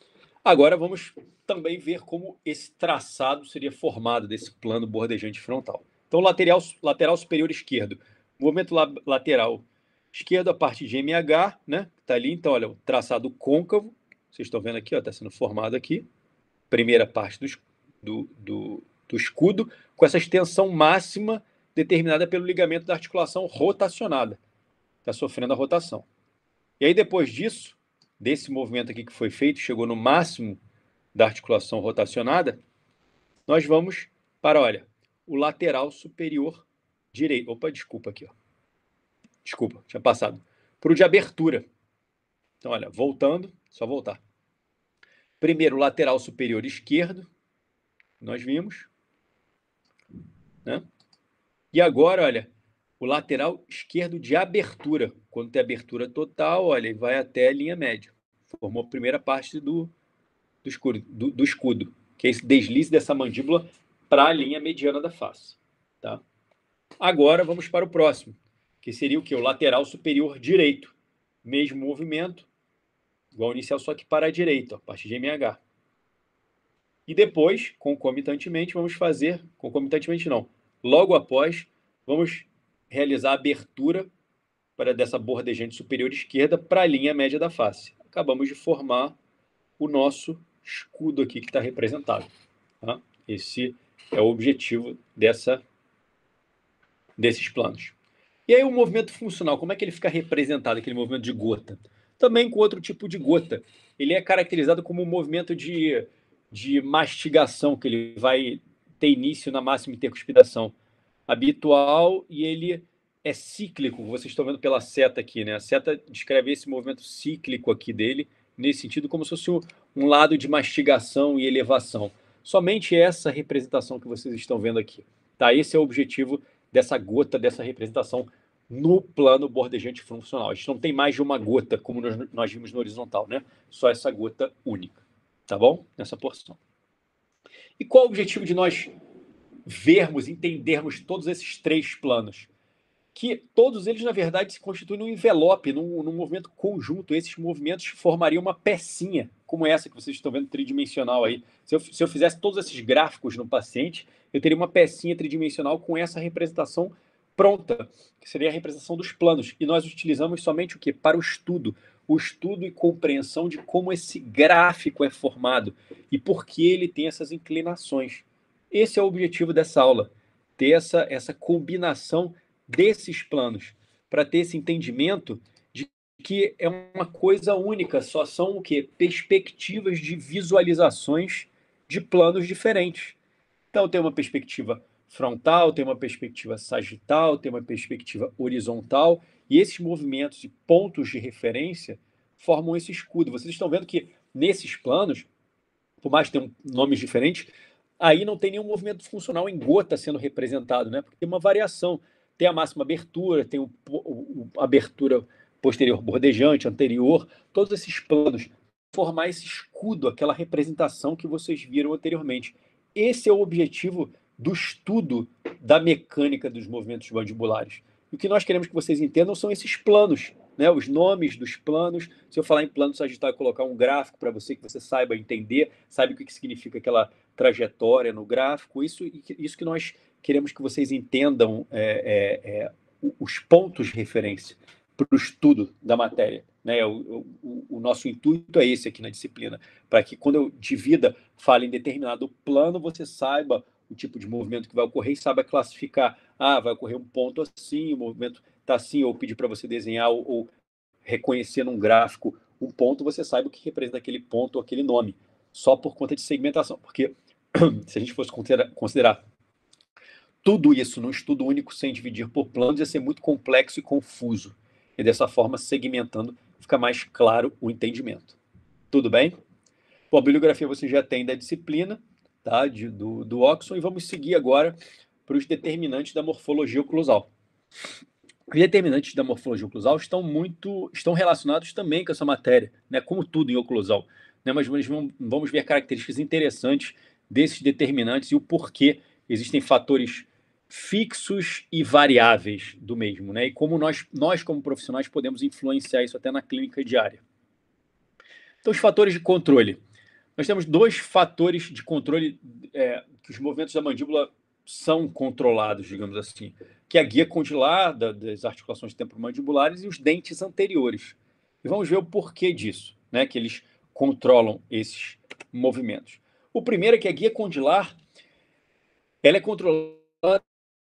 Agora vamos também ver como esse traçado seria formado desse plano bordejante frontal. Então, lateral superior esquerdo. Movimento lateral esquerdo, a parte de MH, né? Está ali, então, olha, o traçado côncavo. Vocês estão vendo aqui, está sendo formado aqui. Primeira parte do escudo, com essa extensão máxima determinada pelo ligamento da articulação rotacionada. Está sofrendo a rotação. E aí, depois disso, desse movimento aqui que foi feito, chegou no máximo da articulação rotacionada, nós vamos para, olha, o lateral superior direito. Opa, desculpa aqui, ó. Desculpa, tinha passado. Para o de abertura. Então, olha, voltando, só voltar. Primeiro, o lateral superior esquerdo, nós vimos, né? E agora, olha, o lateral esquerdo de abertura. Quando tem abertura total, olha, e vai até a linha média. Formou a primeira parte do escudo, que é esse deslize dessa mandíbula para a linha mediana da face. Tá? Agora vamos para o próximo, que seria o quê? O lateral superior direito. Mesmo movimento, igual ao inicial, só que para a direita, a partir de MH. E depois, concomitantemente, vamos fazer... Concomitantemente não. Logo após, vamos realizar a abertura dessa bordejante superior esquerda para a linha média da face. Acabamos de formar o nosso escudo aqui que está representado. Tá? Esse é o objetivo desses planos. E aí o movimento funcional, como é que ele fica representado, aquele movimento de gota? Também com outro tipo de gota. Ele é caracterizado como um movimento de mastigação, que ele vai ter início na máxima intercuspidação habitual e ele é cíclico, vocês estão vendo pela seta aqui, né? A seta descreve esse movimento cíclico aqui dele, nesse sentido, como se fosse um lado de mastigação e elevação. Somente essa representação que vocês estão vendo aqui. Tá? Esse é o objetivo dessa gota, dessa representação no plano bordejante funcional. A gente não tem mais de uma gota, como nós vimos no horizontal, né? Só essa gota única. Tá bom? Nessa porção. E qual o objetivo de nós vermos, entendermos todos esses três planos? Que todos eles, na verdade, se constituem num envelope, num movimento conjunto. Esses movimentos formariam uma pecinha, como essa que vocês estão vendo tridimensional aí. Se eu fizesse todos esses gráficos no paciente, eu teria uma pecinha tridimensional com essa representação pronta, que seria a representação dos planos. E nós utilizamos somente o quê? Para o estudo e compreensão de como esse gráfico é formado e por que ele tem essas inclinações. Esse é o objetivo dessa aula, ter essa combinação desses planos, para ter esse entendimento de que é uma coisa única, só são o quê? Perspectivas de visualizações de planos diferentes. Então tem uma perspectiva frontal, tem uma perspectiva sagital, tem uma perspectiva horizontal, e esses movimentos e pontos de referência formam esse escudo. Vocês estão vendo que nesses planos, por mais que tenham nomes diferentes, aí não tem nenhum movimento funcional em gota sendo representado, né? Porque tem uma variação. Tem a máxima abertura, tem a abertura posterior bordejante, anterior, todos esses planos, formar esse escudo, aquela representação que vocês viram anteriormente. Esse é o objetivo do estudo da mecânica dos movimentos mandibulares. E o que nós queremos que vocês entendam são esses planos, né? Os nomes dos planos. Se eu falar em plano sagital, colocar um gráfico para você, que você saiba entender, saiba o que significa aquela trajetória no gráfico. Isso que nós queremos que vocês entendam os pontos de referência para o estudo da matéria. Né? O nosso intuito é esse aqui na disciplina, para que quando eu divida, fale em determinado plano, você saiba o tipo de movimento que vai ocorrer e saiba classificar. Ah, vai ocorrer um ponto assim, o movimento está assim, ou pedir para você desenhar ou reconhecer num gráfico um ponto, você saiba o que representa aquele ponto ou aquele nome, só por conta de segmentação, porque se a gente fosse considerar tudo isso num estudo único sem dividir por planos, ia ser muito complexo e confuso. E dessa forma, segmentando, fica mais claro o entendimento. Tudo bem? Bom, a bibliografia você já tem da disciplina, tá? do Oxon, e vamos seguir agora para os determinantes da morfologia oclusal. Os determinantes da morfologia oclusal estão relacionados também com essa matéria, né? Como tudo em oclusal. Né? Mas vamos ver características interessantes desses determinantes e o porquê existem fatores fixos e variáveis do mesmo, né? E como nós como profissionais, podemos influenciar isso até na clínica diária. Então, os fatores de controle. Nós temos dois fatores de controle que os movimentos da mandíbula são controlados, digamos assim, que é a guia condilar das articulações temporomandibulares e os dentes anteriores. E vamos ver o porquê disso, né? Que eles controlam esses movimentos. O primeiro é que a guia condilar, ela é controlada,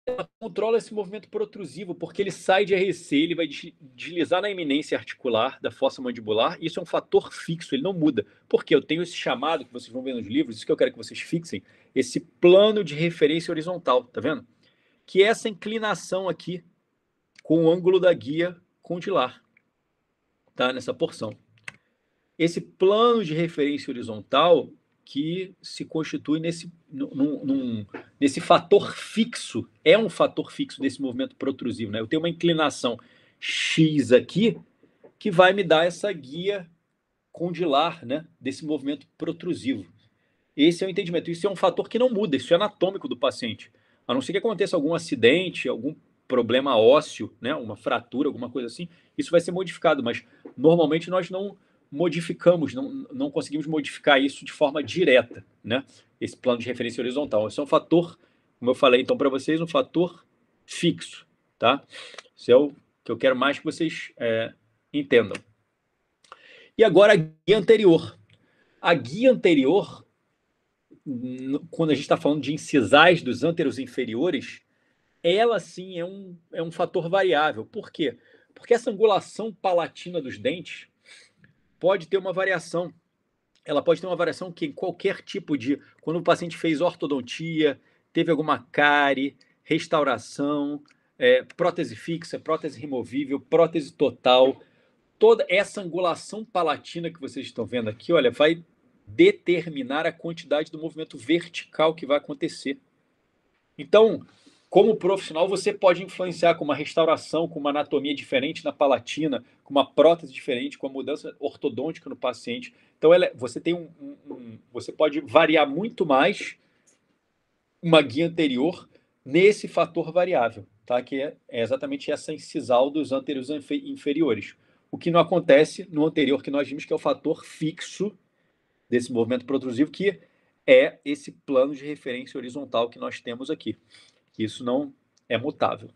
ela controla esse movimento protrusivo, porque ele sai de RC, ele vai deslizar na eminência articular da fossa mandibular, e isso é um fator fixo, ele não muda. Porque eu tenho esse chamado, que vocês vão ver nos livros, isso que eu quero que vocês fixem, esse plano de referência horizontal, tá vendo? Que é essa inclinação aqui, com o ângulo da guia condilar, tá? Nessa porção. Esse plano de referência horizontal que se constitui nesse fator fixo, é um fator fixo desse movimento protrusivo, né? Eu tenho uma inclinação X aqui, que vai me dar essa guia condilar, né? Desse movimento protrusivo. Esse é o entendimento. Isso é um fator que não muda, isso é anatômico do paciente. A não ser que aconteça algum acidente, algum problema ósseo, né? Uma fratura, alguma coisa assim, isso vai ser modificado, mas normalmente nós não modificamos, não conseguimos modificar isso de forma direta, né? Esse plano de referência horizontal. Esse é um fator, como eu falei então para vocês, um fator fixo, tá? Isso é o que eu quero mais que vocês entendam. E agora a guia anterior. A guia anterior, quando a gente está falando de incisais dos ânteros inferiores, ela sim é um fator variável. Por quê? Porque essa angulação palatina dos dentes pode ter uma variação. Ela pode ter uma variação que em qualquer tipo de... Quando o paciente fez ortodontia, teve alguma cárie, restauração, prótese fixa, prótese removível, prótese total, toda essa angulação palatina que vocês estão vendo aqui, olha, vai determinar a quantidade do movimento vertical que vai acontecer. Então, como profissional, você pode influenciar com uma restauração, com uma anatomia diferente na palatina, com uma prótese diferente, com a mudança ortodôntica no paciente. Então, você tem você pode variar muito mais uma guia anterior nesse fator variável, tá? Que é exatamente essa incisal dos ânteros inferiores. O que não acontece no anterior que nós vimos, que é o fator fixo desse movimento protrusivo, que é esse plano de referência horizontal que nós temos aqui. Isso não é mutável.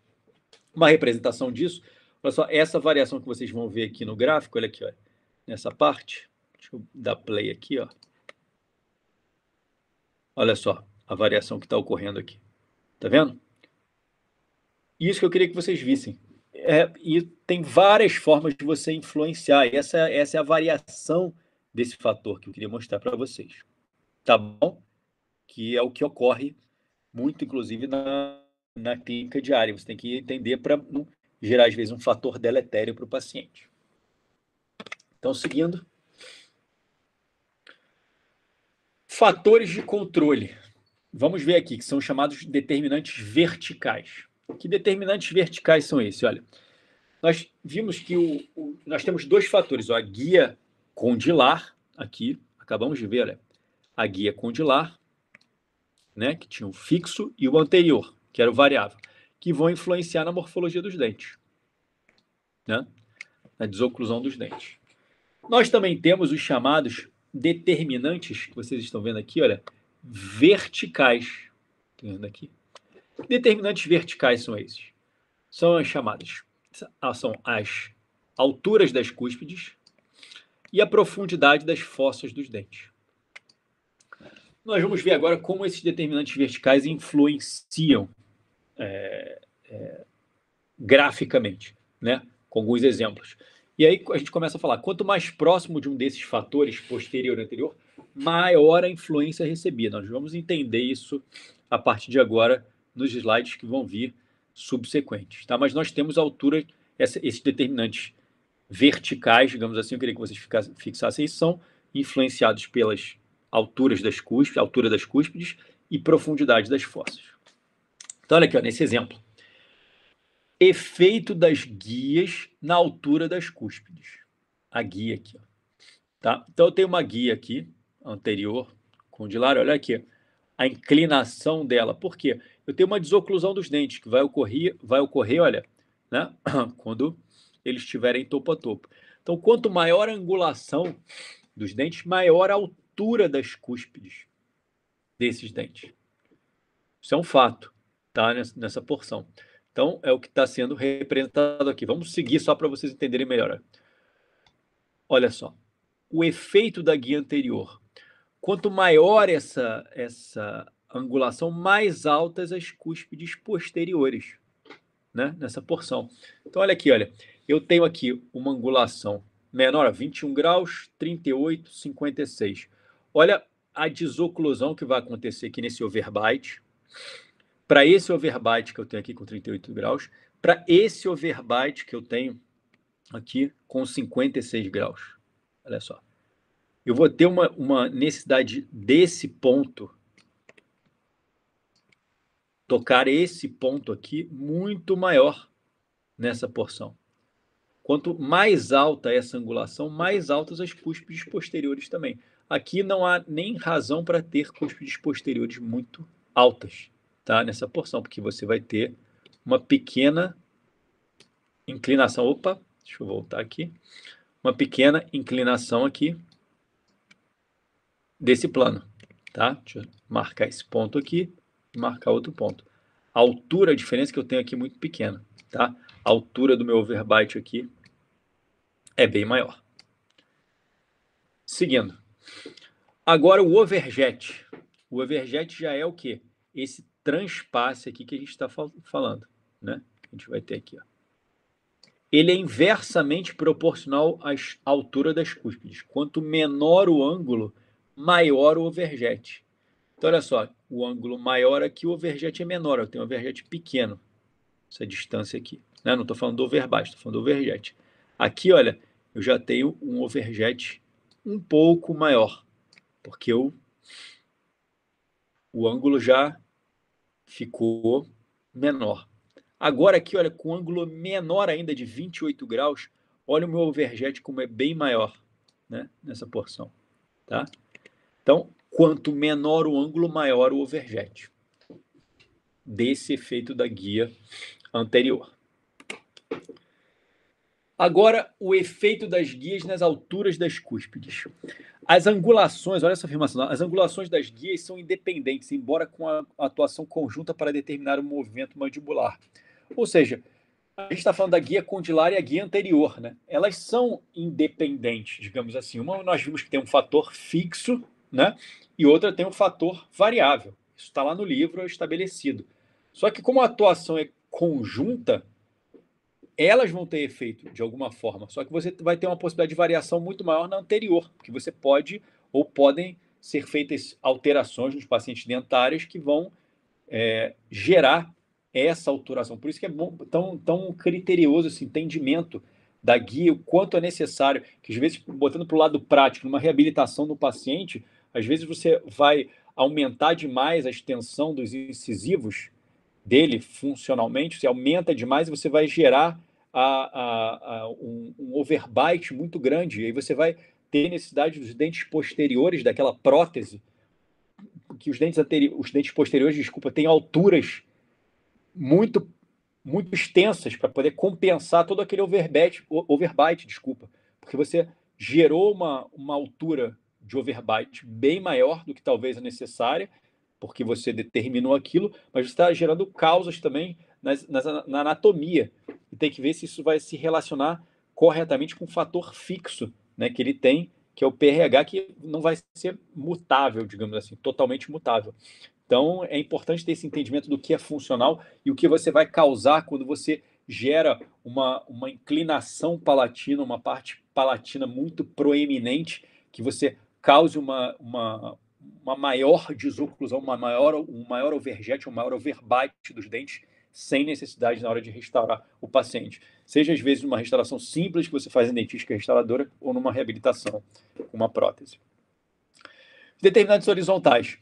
Uma representação disso, olha só, essa variação que vocês vão ver aqui no gráfico, olha aqui, ó, nessa parte, deixa eu dar play aqui, ó. Olha só a variação que está ocorrendo aqui. Tá vendo? Isso que eu queria que vocês vissem. E tem várias formas de você influenciar. E essa é a variação desse fator que eu queria mostrar para vocês. Tá bom? Que é o que ocorre muito, inclusive, na clínica diária. Você tem que entender para não gerar, às vezes, um fator deletério para o paciente. Então, seguindo. Fatores de controle. Vamos ver aqui, que são chamados determinantes verticais. Que determinantes verticais são esses? Olha, nós vimos que nós temos dois fatores. Ó, a guia condilar, aqui, acabamos de ver, olha, a guia condilar, né, que tinha o fixo, e o anterior, que era o variável, que vão influenciar na morfologia dos dentes, né, na desoclusão dos dentes. Nós também temos os chamados determinantes, que vocês estão vendo aqui, olha, verticais. Estão vendo aqui? Determinantes verticais são esses. São as chamadas, são as alturas das cúspides e a profundidade das fossas dos dentes. Nós vamos ver agora como esses determinantes verticais influenciam graficamente, né? Com alguns exemplos. E aí a gente começa a falar, quanto mais próximo de um desses fatores, posterior ou anterior, maior a influência recebida. Nós vamos entender isso a partir de agora nos slides que vão vir subsequentes, tá? Mas nós temos a altura, esses determinantes verticais, digamos assim, eu queria que vocês fixassem, são influenciados pelas alturas das cúspides, altura das cúspides e profundidade das fossas. Então, olha aqui, ó, nesse exemplo. Efeito das guias na altura das cúspides. A guia aqui, ó. Tá? Então, eu tenho uma guia aqui, anterior, condilária, olha aqui, a inclinação dela. Por quê? Eu tenho uma desoclusão dos dentes, que vai ocorrer, olha, né? Quando eles estiverem topo a topo. Então, quanto maior a angulação dos dentes, maior a altura das cúspides desses dentes. Isso é um fato, tá? Nessa porção. Então, é o que está sendo representado aqui. Vamos seguir só para vocês entenderem melhor. Olha só. O efeito da guia anterior. Quanto maior essa angulação, mais altas as cúspides posteriores, né? Nessa porção. Então, olha aqui, olha. Eu tenho aqui uma angulação menor, 21 graus, 38, 56. Olha a desoclusão que vai acontecer aqui nesse overbite. Para esse overbite que eu tenho aqui com 38 graus, para esse overbite que eu tenho aqui com 56 graus. Olha só. Eu vou ter uma necessidade desse ponto, tocar esse ponto aqui, muito maior nessa porção. Quanto mais alta essa angulação, mais altas as cúspides posteriores também. Aqui não há nem razão para ter cúspides posteriores muito altas, tá? Nessa porção, porque você vai ter uma pequena inclinação. Opa, deixa eu voltar aqui. Uma pequena inclinação aqui desse plano, tá? Deixa eu marcar esse ponto aqui e marcar outro ponto. A altura, a diferença que eu tenho aqui é muito pequena, tá? A altura do meu overbite aqui é bem maior. Seguindo. Agora o overjet. O overjet já é o quê? Esse transpasse aqui que a gente está falando, né? A gente vai ter aqui, ó. Ele é inversamente proporcional à altura das cúspides. Quanto menor o ângulo, maior o overjet. Então, olha só, o ângulo maior aqui, o overjet é menor. Eu tenho um overjet pequeno, essa distância aqui, né? Não estou falando do overbite, estou falando do overjet. Aqui, olha, eu já tenho um overjet um pouco maior, porque o ângulo já ficou menor. Agora aqui, olha, com ângulo menor ainda de 28 graus, olha o meu overjet como é bem maior, né? Nessa porção, tá? Então, quanto menor o ângulo, maior o overjet. Desse efeito da guia anterior. Agora, o efeito das guias nas alturas das cúspides. As angulações, olha essa afirmação, as angulações das guias são independentes, embora com a atuação conjunta para determinar o movimento mandibular. Ou seja, a gente está falando da guia condilar e a guia anterior, né? Elas são independentes, digamos assim. Uma nós vimos que tem um fator fixo, né? E outra tem um fator variável. Isso está lá no livro, é estabelecido. Só que como a atuação é conjunta, elas vão ter efeito de alguma forma. Só que você vai ter uma possibilidade de variação muito maior na anterior, que você pode ou podem ser feitas alterações nos pacientes dentários que vão gerar essa alteração. Por isso que é tão criterioso esse entendimento da guia, o quanto é necessário, que às vezes, botando para o lado prático, numa reabilitação do paciente, às vezes você vai aumentar demais a extensão dos incisivos dele funcionalmente, você aumenta demais e você vai gerar um overbite muito grande, e aí você vai ter necessidade dos dentes posteriores daquela prótese, que os dentes posteriores, desculpa, têm alturas muito extensas para poder compensar todo aquele overbite, desculpa, porque você gerou uma altura de overbite bem maior do que talvez a necessária, porque você determinou aquilo, mas você está gerando causas também na anatomia, e tem que ver se isso vai se relacionar corretamente com o fator fixo, né, que ele tem, que é o PRH, que não vai ser mutável, digamos assim, totalmente mutável. Então, é importante ter esse entendimento do que é funcional e o que você vai causar quando você gera uma inclinação palatina, uma parte palatina muito proeminente, que você cause uma maior desoclusão, um maior overjet, um maior overbite dos dentes, sem necessidade na hora de restaurar o paciente. Seja, às vezes, numa restauração simples que você faz em dentística restauradora ou numa reabilitação com uma prótese. Determinantes horizontais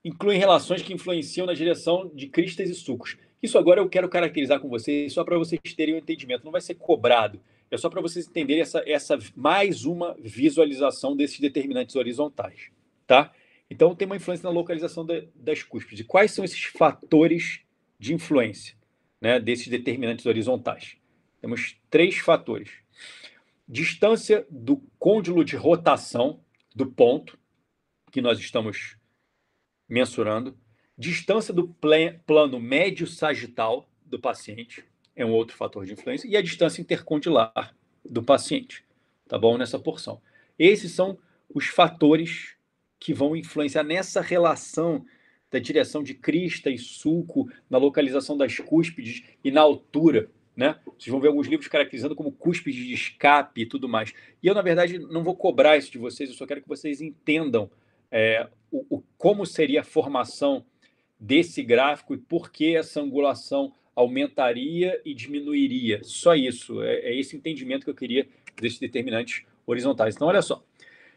incluem relações que influenciam na direção de cristas e sulcos. Isso agora eu quero caracterizar com vocês, só para vocês terem um entendimento. Não vai ser cobrado, é só para vocês entenderem essa mais uma visualização desses determinantes horizontais. Tá? Então, tem uma influência na localização das cúspides. E quais são esses fatores de influência, né, desses determinantes horizontais? Temos 3 fatores. Distância do côndilo de rotação do ponto que nós estamos mensurando. Distância do plano médio sagital do paciente é um outro fator de influência. E a distância intercondilar do paciente. Tá bom? Nessa porção. Esses são os fatores que vão influenciar nessa relação da direção de crista e sulco, na localização das cúspides e na altura, né? Vocês vão ver alguns livros caracterizando como cúspides de escape e tudo mais. E eu, na verdade, não vou cobrar isso de vocês, eu só quero que vocês entendam como seria a formação desse gráfico e por que essa angulação aumentaria e diminuiria. Só isso, é esse entendimento que eu queria desses determinantes horizontais. Então, olha só.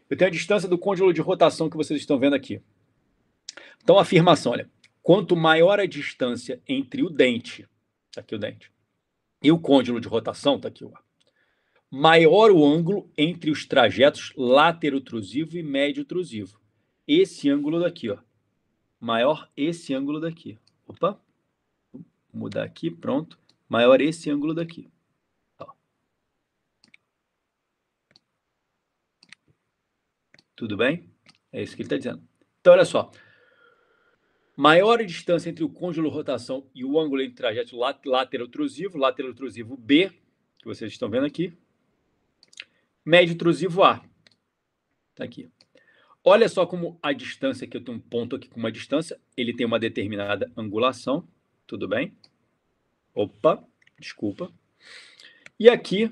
Eu tenho a distância do côndilo de rotação que vocês estão vendo aqui. Então, a afirmação, olha, quanto maior a distância entre o dente, tá aqui o dente, e o côndilo de rotação, tá aqui, ó, maior o ângulo entre os trajetos laterotrusivo e médio-trusivo. Esse ângulo daqui, ó, maior esse ângulo daqui. Opa, vou mudar aqui, pronto. Maior esse ângulo daqui. Ó. Tudo bem? É isso que ele está dizendo. Então, olha só. Maior a distância entre o côndilo rotação e o ângulo entre trajeto laterotrusivo B, que vocês estão vendo aqui, médio-trusivo A. Está aqui. Olha só como a distância, que eu tenho um ponto aqui com uma distância, ele tem uma determinada angulação, tudo bem? Opa, desculpa. E aqui,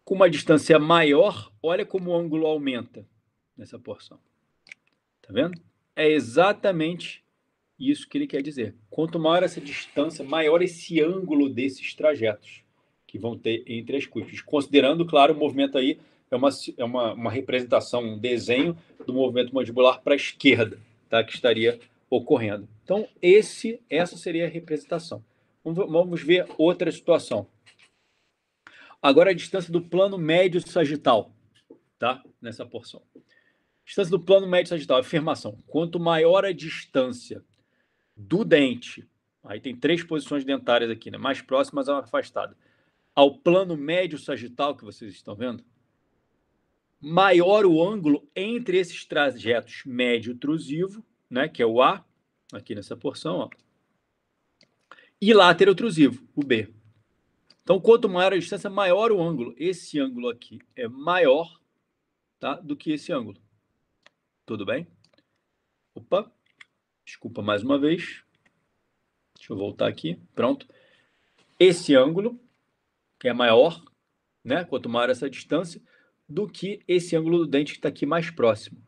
com uma distância maior, olha como o ângulo aumenta nessa porção. Tá vendo? É exatamente isso que ele quer dizer. Quanto maior essa distância, maior esse ângulo desses trajetos que vão ter entre as cúspides. Considerando, claro, o movimento aí é uma representação, um desenho do movimento mandibular para a esquerda, tá? Que estaria ocorrendo. Então, essa seria a representação. Vamos ver outra situação. Agora, a distância do plano médio sagital, tá? Nessa porção. Distância do plano médio sagital, afirmação. Quanto maior a distância do dente, aí tem 3 posições dentárias aqui, né? Mais próximas ou afastada, ao plano médio sagital, que vocês estão vendo, maior o ângulo entre esses trajetos médio-trusivo, né? Que é o A, aqui nessa porção, ó, e laterotrusivo, o B. Então, quanto maior a distância, maior o ângulo. Esse ângulo aqui é maior, tá, do que esse ângulo. Tudo bem? Opa, desculpa mais uma vez. Deixa eu voltar aqui. Pronto. Esse ângulo é maior, né, quanto maior essa distância, do que esse ângulo do dente que está aqui mais próximo.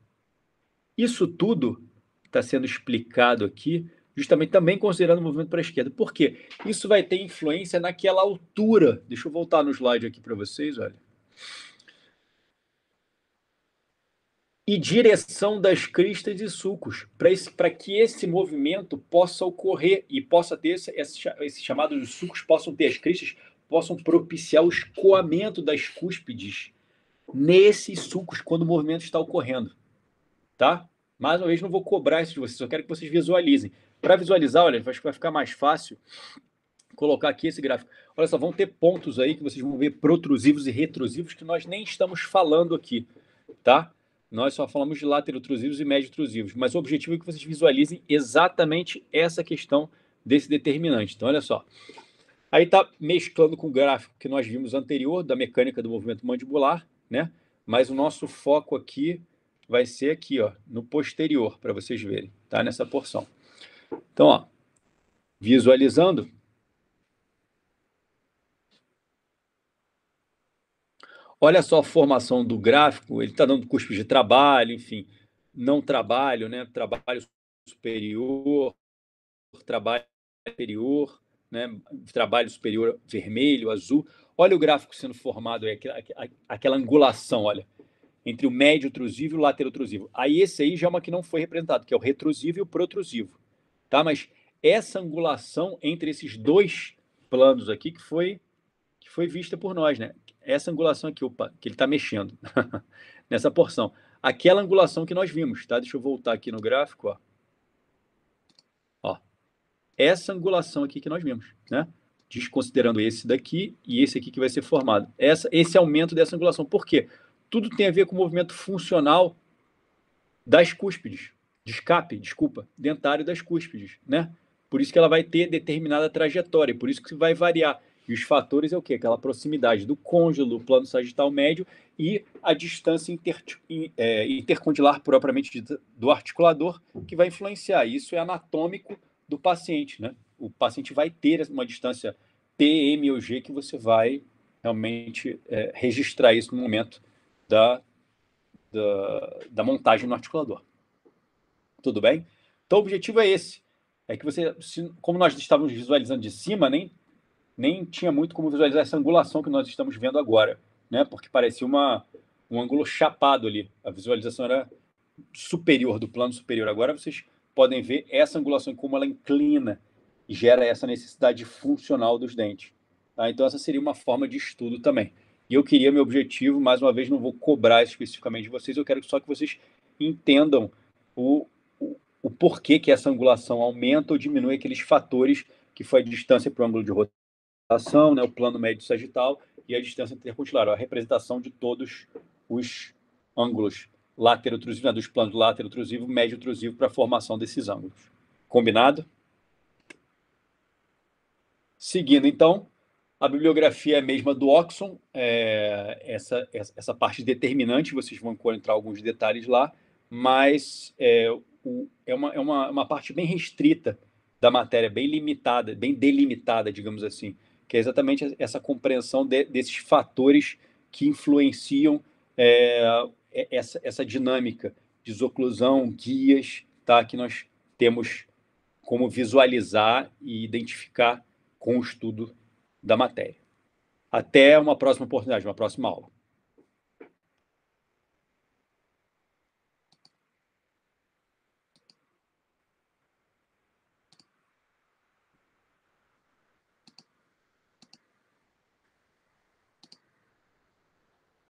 Isso tudo está sendo explicado aqui, justamente também considerando o movimento para a esquerda. Por quê? Isso vai ter influência naquela altura. Deixa eu voltar no slide aqui para vocês, olha. E direção das cristas e sulcos, para que esse movimento possa ocorrer e possa ter esse chamado de sulcos, possam ter as cristas, possam propiciar o escoamento das cúspides nesses sulcos quando o movimento está ocorrendo, tá? Mais uma vez, não vou cobrar isso de vocês, só quero que vocês visualizem. Para visualizar, olha, acho que vai ficar mais fácil colocar aqui esse gráfico. Olha só, vão ter pontos aí que vocês vão ver protrusivos e retrusivos que nós nem estamos falando aqui, tá? Nós só falamos de laterotrusivos e médio-trusivos, mas o objetivo é que vocês visualizem exatamente essa questão desse determinante. Então, olha só. Aí está mesclando com o gráfico que nós vimos anterior, da mecânica do movimento mandibular, né? Mas o nosso foco aqui vai ser aqui, ó, no posterior, para vocês verem, tá? Nessa porção. Então, ó, visualizando. Olha só a formação do gráfico, ele está dando custos de trabalho, enfim, não trabalho, né? Trabalho superior, trabalho superior, né? Trabalho superior vermelho, azul. Olha o gráfico sendo formado aí, aquela angulação, olha, entre o médio trusível e o laterotrusível. Aí esse aí já é uma que não foi representado, que é o retrusível e o protrusivo, tá? Mas essa angulação entre esses dois planos aqui que foi vista por nós, né? Essa angulação aqui, opa, que ele está mexendo nessa porção. Aquela angulação que nós vimos, tá? Deixa eu voltar aqui no gráfico, ó. Ó, essa angulação aqui que nós vimos, né? Desconsiderando esse daqui e esse aqui que vai ser formado. Esse aumento dessa angulação. Por quê? Tudo tem a ver com o movimento funcional das cúspides, de escape, desculpa, dentário das cúspides, né? Por isso que ela vai ter determinada trajetória, por isso que vai variar. E os fatores é o quê? Aquela proximidade do cônjulo, plano sagital médio e a distância intercondilar propriamente dita do articulador, que vai influenciar. Isso é anatômico do paciente, né? O paciente vai ter uma distância P, M ou G que você vai realmente registrar isso no momento da montagem no articulador. Tudo bem? Então, o objetivo é esse. É que você, como nós estávamos visualizando de cima, nem tinha muito como visualizar essa angulação que nós estamos vendo agora, né? Porque parecia um ângulo chapado ali. A visualização era superior, do plano superior. Agora vocês podem ver essa angulação, como ela inclina e gera essa necessidade funcional dos dentes. Tá? Então, essa seria uma forma de estudo também. E eu queria, meu objetivo, mais uma vez, não vou cobrar especificamente de vocês, eu quero só que vocês entendam o porquê que essa angulação aumenta ou diminui aqueles fatores que foi a distância para o ângulo de rotação, né, o plano médio sagital e a distância intercontilar, a representação de todos os ângulos laterotrusivos, né, dos planos laterotrusivo, médio-trusivo para a formação desses ângulos. Combinado? Seguindo, então, a bibliografia é a mesma do Oxon, essa parte determinante, vocês vão encontrar alguns detalhes lá, mas é uma parte bem restrita da matéria, bem limitada, bem delimitada, digamos assim, que é exatamente essa compreensão desses fatores que influenciam essa dinâmica de desoclusão, guias, tá, que nós temos como visualizar e identificar com o estudo da matéria. Até uma próxima oportunidade, uma próxima aula.